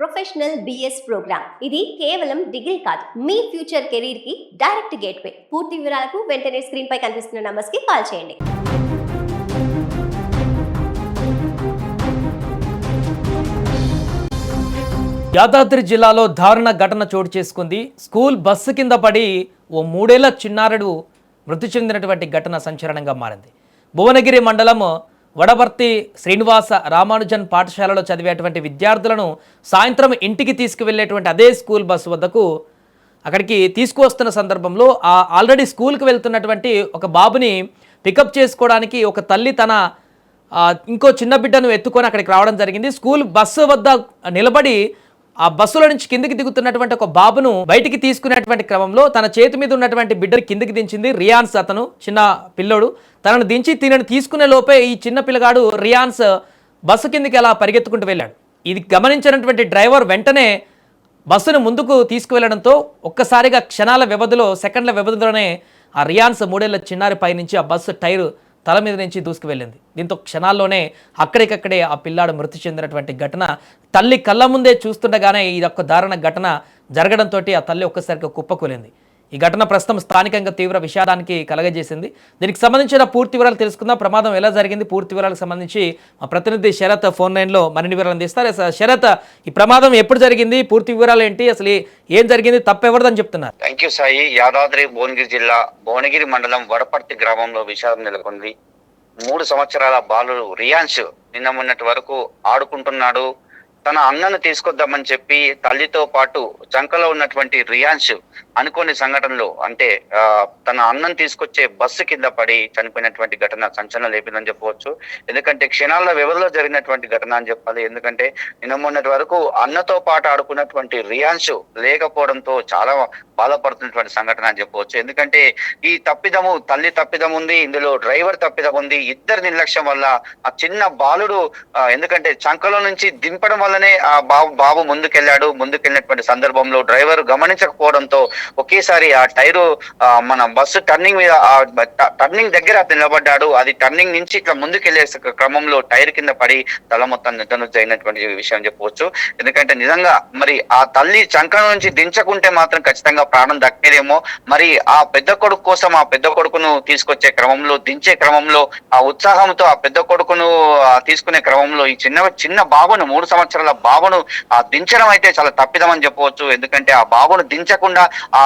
Professional BS programme ఇది కేవలం degree కాదు, మీ ఫ్యూచర్ కెరీర్ కి డైరెక్ట్ గేట్వే. పూర్తి వివరాలకు వెంటనే స్క్రీన్ పై కనిపిస్తున్న నంబర్స్ కి కాల్ చేయండి. యాదాద్రి జిల్లాలో దారుణ ఘటన చోటు చేసుకుంది. స్కూల్ బస్సు కింద పడి ఓ 3 ఏళ్ల చిన్నారుడు మృతి చెందినటువంటి ఘటన సంచలనంగా మారింది. భువనగిరి మండలం వడవర్తి శ్రీనివాస రామానుజన్ పాఠశాలలో చదివేటువంటి విద్యార్థులను సాయంత్రం ఇంటికి తీసుకువెళ్ళేటువంటి అదే స్కూల్ బస్సు వద్దకు అక్కడికి తీసుకువస్తున్న సందర్భంలో ఆల్రెడీ స్కూల్కి వెళ్తున్నటువంటి ఒక బాబుని పికప్ చేసుకోవడానికి ఒక తల్లి తన ఇంకో చిన్న బిడ్డను ఎత్తుకొని అక్కడికి రావడం జరిగింది. స్కూల్ బస్సు వద్ద నిలబడి ఆ బస్సులో నుంచి కిందికి దిగుతున్నటువంటి ఒక బాబును బయటికి తీసుకునేటువంటి క్రమంలో తన చేతి మీద ఉన్నటువంటి బిడ్డను కిందికి దించింది. రియాన్స్ అతను చిన్న పిల్లోడు. తనను దించి తినను తీసుకునే లోపే ఈ చిన్న పిల్లగాడు రియాన్స్ బస్సు కిందికి అలా పరిగెత్తుకుంటూ వెళ్ళాడు. ఇది గమనించినటువంటి డ్రైవర్ వెంటనే బస్సును ముందుకు తీసుకువెళ్లడంతో ఒక్కసారిగా క్షణాల వ్యవధిలో సెకండ్ల వ్యవధిలోనే ఆ రియాన్స్ 3 ఏళ్ల చిన్నారి పైనుంచి ఆ బస్సు టైరు తల మీద నుంచి దూసుకువెళ్ళింది. దీంతో క్షణాల్లోనే అక్కడికక్కడే ఆ పిల్లాడు మృతి చెందినటువంటి ఘటన తల్లి కళ్ళ ముందే చూస్తుండగానే ఇదొక దారుణ ఘటన జరగడంతో ఆ తల్లి ఒక్కసారిగా కుప్పకూలింది. ఈ ఘటన ప్రస్తుతం స్థానికంగా తీవ్ర విషాదానికి కలగజేసింది. దీనికి సంబంధించిన పూర్తి వివరాలు తెలుసుకుందాం. ప్రమాదం ఎలా జరిగింది, పూర్తి వివరాలకు సంబంధించి మా ప్రతినిధి శరత్ ఫోన్ లైన్లో మరిన్ని వివరాలు అందిస్తారు. శరత్, ఈ ప్రమాదం ఎప్పుడు జరిగింది, పూర్తి వివరాలు ఏంటి, అసలు ఏం జరిగింది, తప్పెవరిదని చెప్తున్నారు? Thank you Sai. యాదాద్రి భువనగిరి జిల్లా భువనగిరి మండలం వడపర్తి గ్రామంలో విషాదం నెలకొంది. 3 సంవత్సరాల బాలుడు రియాన్స్ నిన్న మొన్నటి వరకు ఆడుకుంటున్నాడు. తన అన్నను తీసుకొద్దామని చెప్పి తల్లితో పాటు చంకలో ఉన్నటువంటి రియాన్స్ అనుకోని సంఘటనలో అంటే తన అన్నం తీసుకొచ్చే బస్సు కింద పడి చనిపోయినటువంటి ఘటన సంచలనం లేపిందని చెప్పవచ్చు. ఎందుకంటే క్షణాల వ్యవధిలో జరిగినటువంటి ఘటన అని చెప్పాలి. ఎందుకంటే నిన్న మొన్నటి వరకు అన్నతో పాటు ఆడుకున్నటువంటి రియాన్స్ లేకపోవడంతో చాలా బాధపడుతున్నటువంటి సంఘటన అని చెప్పవచ్చు. ఎందుకంటే ఈ తప్పిదము తల్లి తప్పిదం ఉంది, ఇందులో డ్రైవర్ తప్పిదం ఉంది. ఇద్దరి నిర్లక్ష్యం వల్ల ఆ చిన్న బాలుడు ఎందుకంటే చంకలో నుంచి దింపడం వల్లనే ఆ బాబు ముందుకెళ్ళినటువంటి సందర్భంలో డ్రైవర్ గమనించకపోవడంతో ఒకేసారి ఆ టైరు మన బస్సు టర్నింగ్ మీద టర్నింగ్ దగ్గర నిలబడ్డాడు. అది టర్నింగ్ నుంచి ఇట్లా ముందుకెళ్లే క్రమంలో టైర్ కింద పడి తల మొత్తం నిర్ధనుజు అయినటువంటి విషయం చెప్పవచ్చు. ఎందుకంటే నిజంగా మరి ఆ తల్లి చంకల నుంచి దించకుంటే మాత్రం ఖచ్చితంగా ప్రాణం దక్కేదేమో. మరి ఆ పెద్ద కొడుకు కోసం ఆ పెద్ద కొడుకును తీసుకొచ్చే క్రమంలో దించే క్రమంలో ఆ ఉత్సాహంతో ఆ పెద్ద కొడుకును తీసుకునే క్రమంలో ఈ చిన్న బాబును 3 సంవత్సరాల బాబును దించడం అయితే చాలా తప్పిదం అని చెప్పవచ్చు. ఎందుకంటే ఆ బాబును దించకుండా ఆ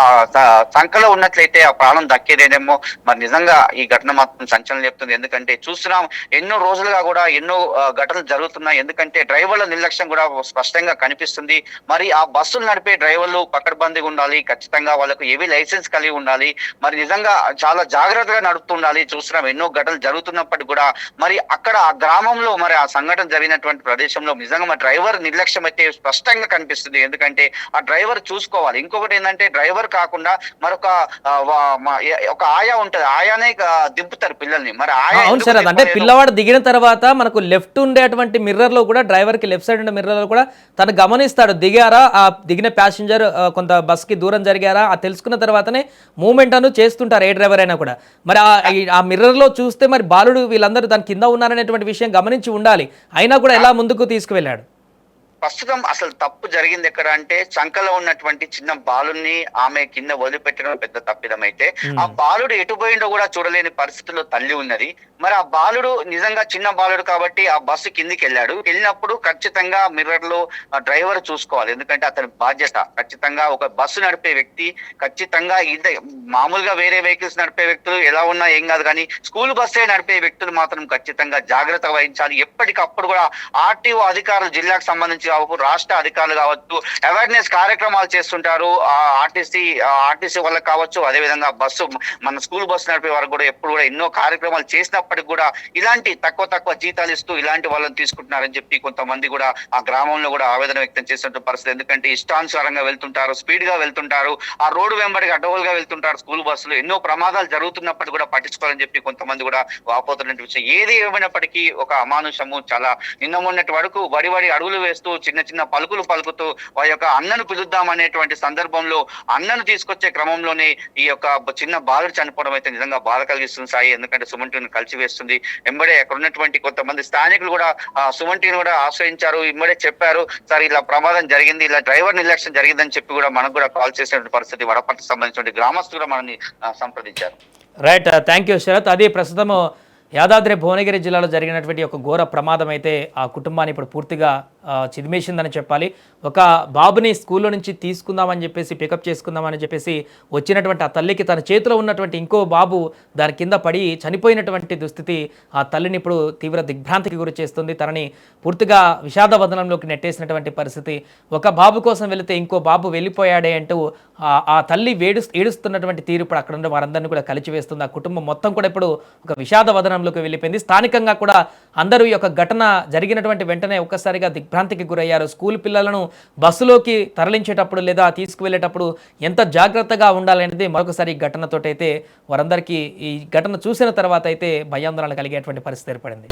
సంఖ్యలో ఉన్నట్లయితే ఆ ప్రాణం దక్కేదేమో. మరి నిజంగా ఈ ఘటన మాత్రం సంచలనం చెప్తుంది. ఎందుకంటే చూస్తున్నాం ఎన్నో రోజులుగా కూడా ఎన్నో ఘటనలు జరుగుతున్నాయి. ఎందుకంటే డ్రైవర్ల నిర్లక్ష్యం కూడా స్పష్టంగా కనిపిస్తుంది. మరి ఆ బస్సులు నడిపే డ్రైవర్లు పకడ్బందీగా ఉండాలి, ఖచ్చితంగా వాళ్ళకు ఏవి లైసెన్స్ కలిగి ఉండాలి. మరి నిజంగా చాలా జాగ్రత్తగా నడుపుతుండాలి. చూస్తున్నాం ఎన్నో ఘటనలు జరుగుతున్నప్పటికీ కూడా మరి అక్కడ ఆ గ్రామంలో మరి ఆ సంఘటన జరిగినటువంటి ప్రదేశంలో నిజంగా మరి డ్రైవర్ నిర్లక్ష్యం అయితే స్పష్టంగా కనిపిస్తుంది. ఎందుకంటే ఆ డ్రైవర్ చూసుకోవాలి. ఇంకొకటి ఏంటంటే డ్రైవర్ కాకుండా మరొక ఒక ఆయా ఉంటది, ఆయానే దింపుతారు పిల్లల్ని. మరి అవును సార్, అంటే పిల్లవాడు దిగిన తర్వాత మనకు లెఫ్ట్ ఉండేటువంటి మిర్రర్ లో కూడా డ్రైవర్ కి లెఫ్ట్ సైడ్ ఉండే మిర్రర్ లో కూడా తను గమనిస్తాడు దిగారా, ఆ దిగిన ప్యాసింజర్ కొంత బస్ కి దూరం జరిగారా ఆ తెలుసుకున్న తర్వాతనే మూవ్మెంట్ అను చేస్తుంటారు ఏ డ్రైవర్ అయినా కూడా. మరి ఆ మిర్రర్ లో చూస్తే మరి బాలుడు వీళ్ళందరూ దాని కింద ఉన్నారనేటువంటి విషయం గమనించి ఉండాలి. అయినా కూడా ఎలా ముందుకు తీసుకువెళ్ళాడు? ప్రస్తుతం అసలు తప్పు జరిగింది ఎక్కడ అంటే చంకలో ఉన్నటువంటి చిన్న బాలుని ఆమె కింద వదిలిపెట్టడం పెద్ద తప్పిదం అయితే ఆ బాలుడు ఎటు పోయిండో కూడా చూడలేని పరిస్థితుల్లో తల్లి ఉన్నది. మరి ఆ బాలుడు నిజంగా చిన్న బాలుడు కాబట్టి ఆ బస్సు కిందికి వెళ్ళినప్పుడు ఖచ్చితంగా మిర్రర్ లో డ్రైవర్ చూసుకోవాలి. ఎందుకంటే అతని బాధ్యత. ఖచ్చితంగా ఒక బస్సు నడిపే వ్యక్తి ఖచ్చితంగా మామూలుగా వేరే వెహికల్స్ నడిపే వ్యక్తులు ఎలా ఉన్నా ఏం కాదు, కానీ స్కూల్ బస్సే నడిపే వ్యక్తులు మాత్రం ఖచ్చితంగా జాగ్రత్త వహించాలి. ఎప్పటికప్పుడు కూడా ఆర్టీఓ అధికారులు, జిల్లాకు సంబంధించి కావచ్చు, రాష్ట్ర అధికారులు కావచ్చు, అవేర్నెస్ కార్యక్రమాలు చేస్తుంటారు. ఆర్టీసీ వాళ్ళకి కావచ్చు, అదేవిధంగా మన స్కూల్ బస్సు నడిపే వారు కూడా ఎప్పుడు కూడా ఎన్నో కార్యక్రమాలు చేసినప్పటికీ కూడా ఇలాంటి తక్కువ జీతాలు ఇస్తూ ఇలాంటి వాళ్ళని తీసుకుంటున్నారని చెప్పి కొంతమంది కూడా ఆ గ్రామంలో కూడా ఆవేదన వ్యక్తం చేసిన పరిస్థితి. ఎందుకంటే ఇష్టానుసారంగా వెళ్తుంటారు, స్పీడ్ గా వెళ్తుంటారు, ఆ రోడ్డు వెంబడికి అడ్డగోలుగా వెళ్తుంటారు స్కూల్ బస్సులు. ఎన్నో ప్రమాదాలు జరుగుతున్నప్పటికీ కూడా పట్టించుకోవాలని చెప్పి కొంతమంది కూడా వాపోతున్న విషయం. ఏది ఏమైనప్పటికీ ఒక అమానుషము చాలా నిన్న మొన్నటి వరకు వడి అడుగులు వేస్తూ చిన్న చిన్న పలుకులు పలుకుతూ వారి యొక్క అన్నను పిలుద్దామనేటువంటి సందర్భంలో అన్నను తీసుకొచ్చే క్రమంలోనే ఈ యొక్క చిన్న బాలుడు చనిపోవడం అయితే నిజంగా బాధ కలిగిస్తుంది సాయి. ఎందుకంటే సుమన్ టీవీని కలిసివేస్తుంది. ఎంబడే అక్కడ ఉన్నటువంటి కొంతమంది స్థానికులు కూడా సుమన్ టీవీని కూడా ఆశ్రయించారు. ఇమ్మడే చెప్పారు, సార్ ఇలా ప్రమాదం జరిగింది, ఇలా డ్రైవర్ నిర్లక్ష్యం జరిగిందని చెప్పి కూడా మనకు కూడా కాల్ చేసినటువంటి పరిస్థితి. వడపర్తికి సంబంధించిన గ్రామస్తులు కూడా మనల్ని సంప్రదించారు. Right, thank you Sharath. అది ప్రస్తుతము యాదాద్రి భువనగిరి జిల్లాలో జరిగినటువంటి ఒక ఘోర ప్రమాదం అయితే ఆ కుటుంబాన్ని ఇప్పుడు పూర్తిగా చిదిమేసిందని చెప్పాలి. ఒక బాబుని స్కూల్లో నుంచి తీసుకుందామని చెప్పేసి పికప్ చేసుకుందామని చెప్పేసి వచ్చినటువంటి ఆ తల్లికి తన చేతిలో ఉన్నటువంటి ఇంకో బాబు దాని కింద పడి చనిపోయినటువంటి దుస్థితి ఆ తల్లిని ఇప్పుడు తీవ్ర దిగ్భ్రాంతికి గురి చేస్తుంది. తనని పూర్తిగా విషాదవదనంలోకి నెట్టేసినటువంటి పరిస్థితి. ఒక బాబు కోసం వెళితే ఇంకో బాబు వెళ్ళిపోయాడే అంటూ ఆ తల్లి ఏడుస్తున్నటువంటి తీరు ఇప్పుడు అక్కడ ఉన్న వారందరినీ కూడా కలిచివేస్తుంది. ఆ కుటుంబం మొత్తం కూడా ఇప్పుడు ఒక విషాదవదనంలోకి వెళ్ళిపోయింది. స్థానికంగా కూడా అందరూ ఈ యొక్క ఘటన జరిగినటువంటి వెంటనే ఒక్కసారిగా దిగ్భ్రాంతికి గురయ్యారు. స్కూల్ పిల్లలను బస్సులోకి తరలించేటప్పుడు లేదా తీసుకువెళ్ళేటప్పుడు ఎంత జాగ్రత్తగా ఉండాలనేది మరొకసారి ఈ ఘటనతోటైతే వారందరికీ ఈ ఘటన చూసిన తర్వాత అయితే భయాందోళన కలిగేటువంటి పరిస్థితి ఏర్పడింది.